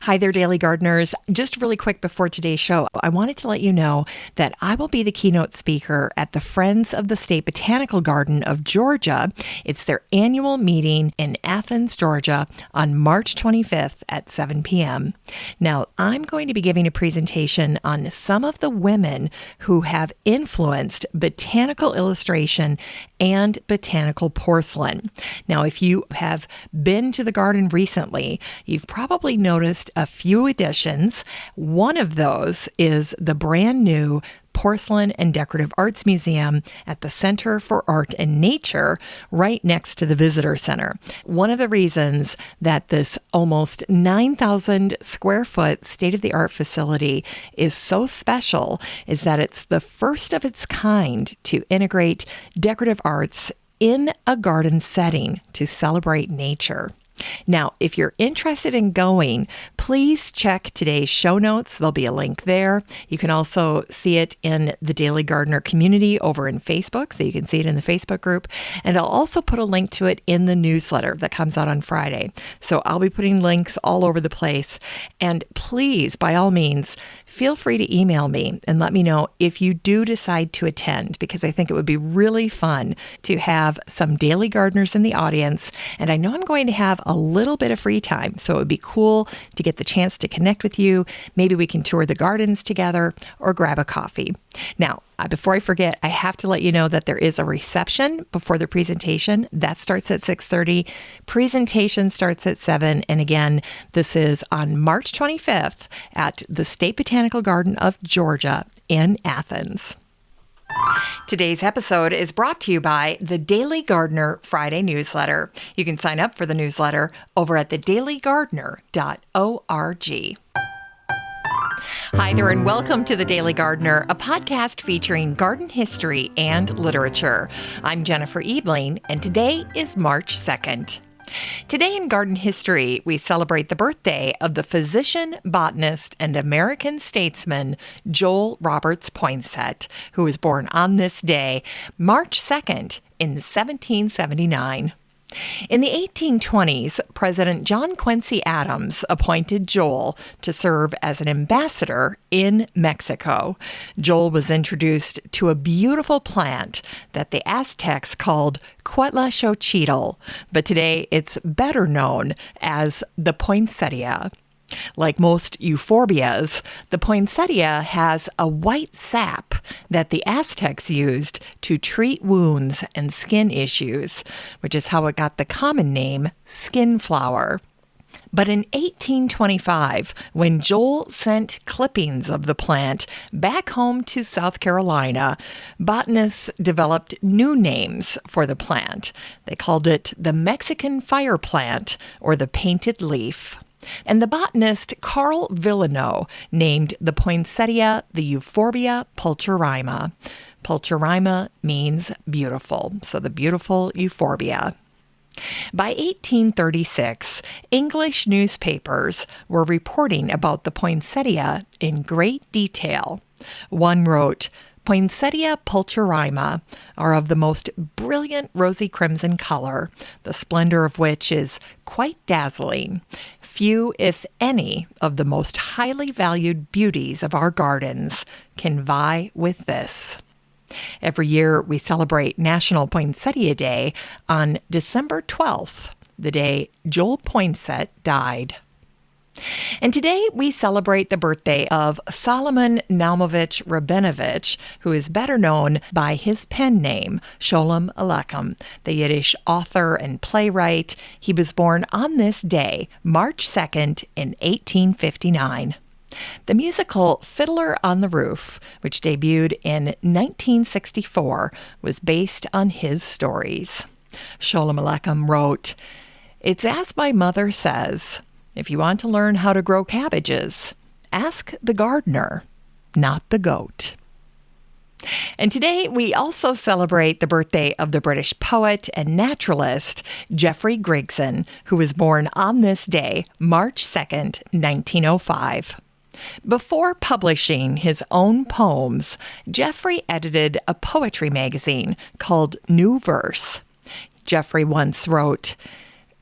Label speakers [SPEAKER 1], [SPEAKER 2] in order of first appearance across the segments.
[SPEAKER 1] Hi there, Daily Gardeners. Just really quick before today's show, I wanted to let you know that I will be the keynote speaker at the Friends of the State Botanical Garden of Georgia. It's their annual meeting in Athens, Georgia on March 25th at 7 p.m. Now, I'm going to be giving a presentation on some of the women who have influenced botanical illustration and botanical porcelain. Now, if you have been to the garden recently, you've probably noticed a few additions. One of those is the brand new Porcelain and Decorative Arts Museum at the Center for Art and Nature right next to the Visitor Center. One of the reasons that this almost 9,000 square foot state-of-the-art facility is so special is that it's the first of its kind to integrate decorative arts in a garden setting to celebrate nature. Now, if you're interested in going, please check today's show notes. There'll be a link there. You can also see it in the Daily Gardener community over in Facebook, so you can see it in the Facebook group. And I'll also put a link to it in the newsletter that comes out on Friday. So I'll be putting links all over the place. And please, by all means, feel free to email me and let me know if you do decide to attend, because I think it would be really fun to have some Daily Gardeners in the audience. And I know I'm going to have a little bit of free time, so it would be cool to get the chance to connect with you. Maybe we can tour the gardens together or grab a coffee. Now, before I forget, I have to let you know that there is a reception before the presentation. That starts at 6:30. Presentation starts at 7. And again, this is on March 25th at the State Botanical Garden of Georgia in Athens. Today's episode is brought to you by the Daily Gardener Friday newsletter. You can sign up for the newsletter over at thedailygardener.org. Hi there, and welcome to The Daily Gardener, a podcast featuring garden history and literature. I'm Jennifer Ebling, and today is March 2nd. Today in garden history, we celebrate the birthday of the physician, botanist, and American statesman Joel Roberts Poinsett, who was born on this day, March 2nd, in 1779. In the 1820s, President John Quincy Adams appointed Joel to serve as an ambassador in Mexico. Joel was introduced to a beautiful plant that the Aztecs called Quetzalcoatl, but today it's better known as the poinsettia. Like most euphorbias, the poinsettia has a white sap that the Aztecs used to treat wounds and skin issues, which is how it got the common name skin flower. But in 1825, when Joel sent clippings of the plant back home to South Carolina, botanists developed new names for the plant. They called it the Mexican fire plant or the painted leaf. And the botanist Carl Villeneuve named the poinsettia the Euphorbia pulcherrima. Pulcherrima means beautiful, so the beautiful euphorbia. By 1836, English newspapers were reporting about the poinsettia in great detail. One wrote, "Poinsettia pulcherrima are of the most brilliant rosy crimson color, the splendor of which is quite dazzling. Few, if any, of the most highly valued beauties of our gardens can vie with this." Every year, we celebrate National Poinsettia Day on December 12th, the day Joel Poinsett died. And today we celebrate the birthday of Solomon Naumovich Rabinovich, who is better known by his pen name, Sholem Aleichem, the Yiddish author and playwright. He was born on this day, March 2nd, in 1859. The musical Fiddler on the Roof, which debuted in 1964, was based on his stories. Sholem Aleichem wrote, "It's as my mother says, if you want to learn how to grow cabbages, ask the gardener, not the goat." And today we also celebrate the birthday of the British poet and naturalist Geoffrey Grigson, who was born on this day, March 2nd, 1905. Before publishing his own poems, Geoffrey edited a poetry magazine called New Verse. Geoffrey once wrote,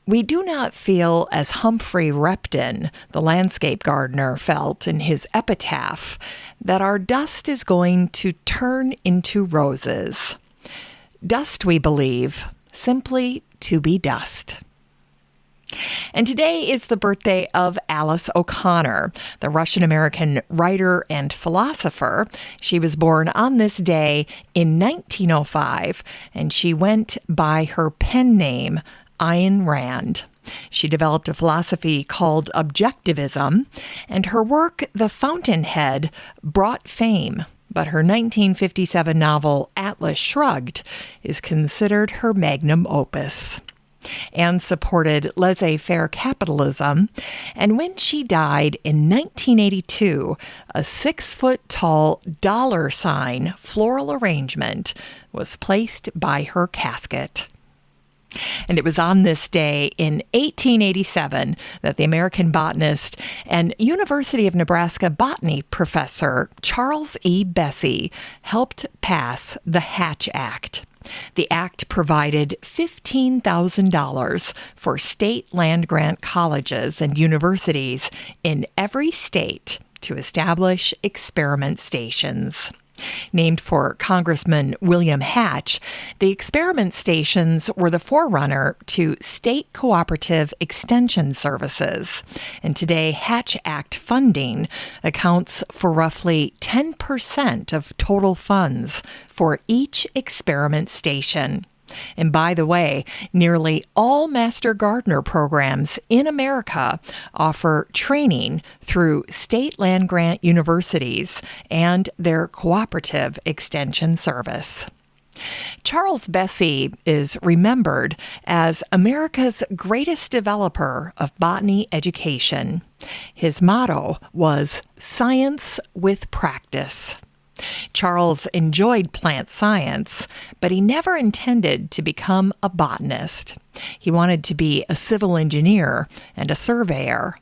[SPEAKER 1] we do not feel as Humphrey Repton, the landscape gardener, felt in his epitaph, that our dust is going to turn into roses. Dust, we believe, simply to be dust. And today is the birthday of Alice O'Connor, the Russian-American writer and philosopher. She was born on this day in 1905, and she went by her pen name, Ayn Rand. She developed a philosophy called objectivism, and her work, The Fountainhead, brought fame. But her 1957 novel, Atlas Shrugged, is considered her magnum opus. Anne supported laissez-faire capitalism, and when she died in 1982, a 6-foot-tall dollar sign floral arrangement was placed by her casket. And it was on this day in 1887 that the American botanist and University of Nebraska botany professor Charles E. Bessey helped pass the Hatch Act. The act provided $15,000 for state land-grant colleges and universities in every state to establish experiment stations. Named for Congressman William Hatch, the experiment stations were the forerunner to state cooperative extension services. And today, Hatch Act funding accounts for roughly 10% of total funds for each experiment station. And by the way, nearly all Master Gardener programs in America offer training through state land-grant universities and their cooperative extension service. Charles Bessey is remembered as America's greatest developer of botany education. His motto was "Science with Practice." Charles enjoyed plant science, but he never intended to become a botanist. He wanted to be a civil engineer and a surveyor.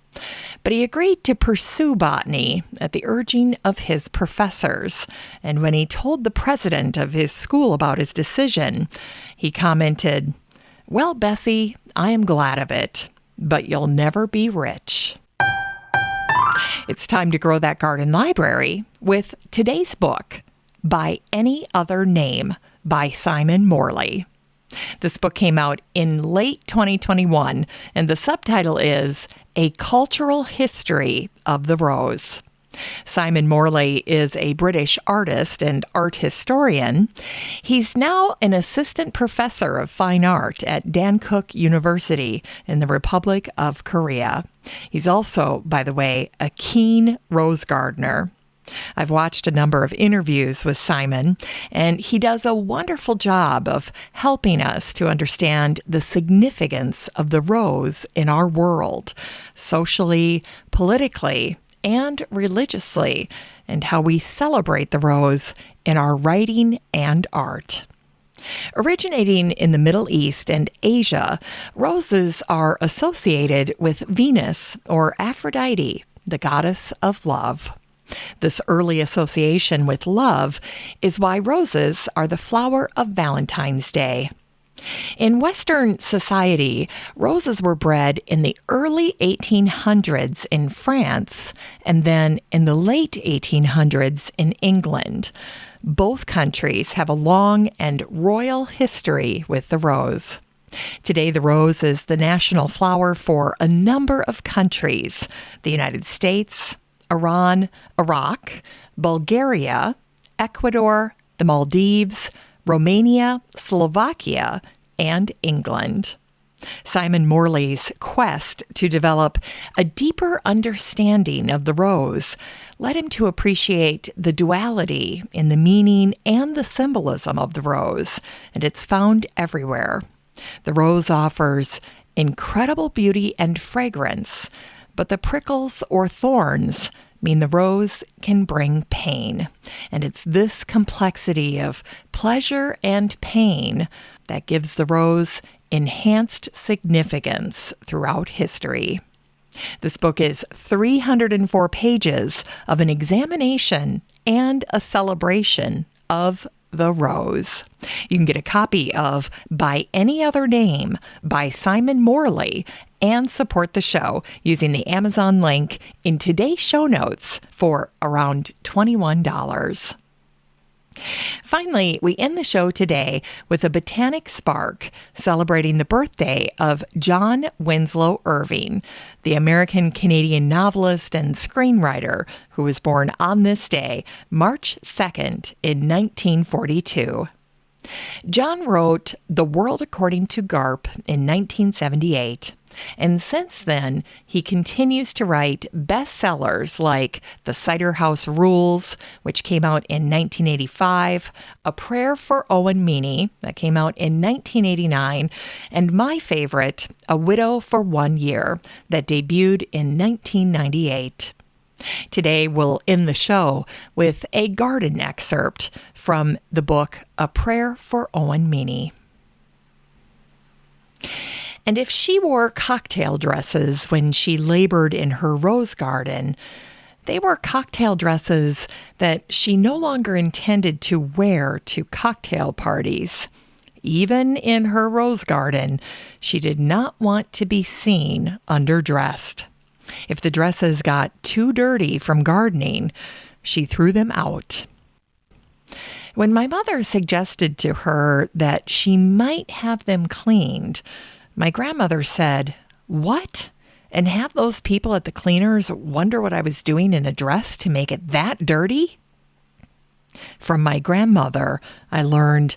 [SPEAKER 1] But he agreed to pursue botany at the urging of his professors. And when he told the president of his school about his decision, he commented, "Well, Bessey, I am glad of it, but you'll never be rich." It's time to grow that garden library with today's book, By Any Other Name, by Simon Morley. This book came out in late 2021, and the subtitle is A Cultural History of the Rose. Simon Morley is a British artist and art historian. He's now an assistant professor of fine art at Dankook University in the Republic of Korea. He's also, by the way, a keen rose gardener. I've watched a number of interviews with Simon, and he does a wonderful job of helping us to understand the significance of the rose in our world, socially, politically, and religiously, and how we celebrate the rose in our writing and art. Originating in the Middle East and Asia, roses are associated with Venus or Aphrodite, the goddess of love. This early association with love is why roses are the flower of Valentine's Day. In Western society, roses were bred in the early 1800s in France and then in the late 1800s in England. Both countries have a long and royal history with the rose. Today, the rose is the national flower for a number of countries: the United States, Iran, Iraq, Bulgaria, Ecuador, the Maldives, Romania, Slovakia, and England. Simon Morley's quest to develop a deeper understanding of the rose led him to appreciate the duality in the meaning and the symbolism of the rose, and it's found everywhere. The rose offers incredible beauty and fragrance, but the prickles or thorns mean the rose can bring pain. And it's this complexity of pleasure and pain that gives the rose enhanced significance throughout history. This book is 304 pages of an examination and a celebration of the rose. You can get a copy of By Any Other Name by Simon Morley and support the show using the Amazon link in today's show notes for around $21. Finally, we end the show today with a Botanic Spark celebrating the birthday of John Winslow Irving, the American-Canadian novelist and screenwriter who was born on this day, March 2nd, in 1942. John wrote The World According to Garp in 1978, and since then, he continues to write bestsellers like The Cider House Rules, which came out in 1985, A Prayer for Owen Meany, that came out in 1989, and my favorite, A Widow for 1 Year, that debuted in 1998. Today, we'll end the show with a garden excerpt from the book A Prayer for Owen Meany. And if she wore cocktail dresses when she labored in her rose garden, they were cocktail dresses that she no longer intended to wear to cocktail parties. Even in her rose garden, she did not want to be seen underdressed. If the dresses got too dirty from gardening, she threw them out. When my mother suggested to her that she might have them cleaned, my grandmother said, "What? And have those people at the cleaners wonder what I was doing in a dress to make it that dirty?" From my grandmother, I learned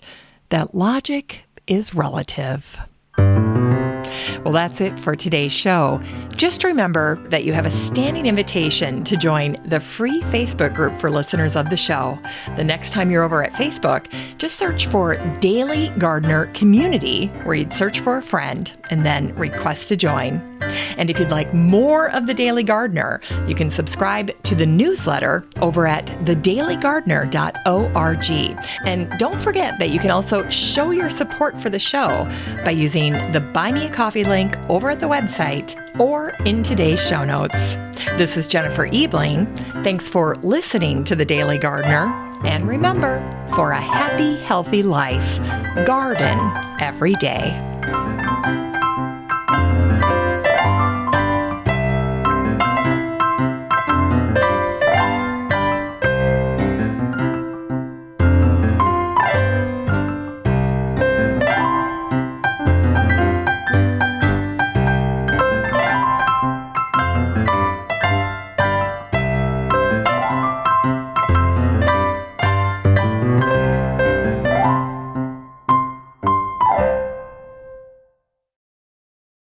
[SPEAKER 1] that logic is relative. Well, that's it for today's show. Just remember that you have a standing invitation to join the free Facebook group for listeners of the show. The next time you're over at Facebook, just search for Daily Gardener Community, where you'd search for a friend and then request to join. And if you'd like more of The Daily Gardener, you can subscribe to the newsletter over at thedailygardener.org. And don't forget that you can also show your support for the show by using the Buy Me a Coffee link over at the website or in today's show notes. This is Jennifer Ebling. Thanks for listening to The Daily Gardener. And remember, for a happy, healthy life, garden every day.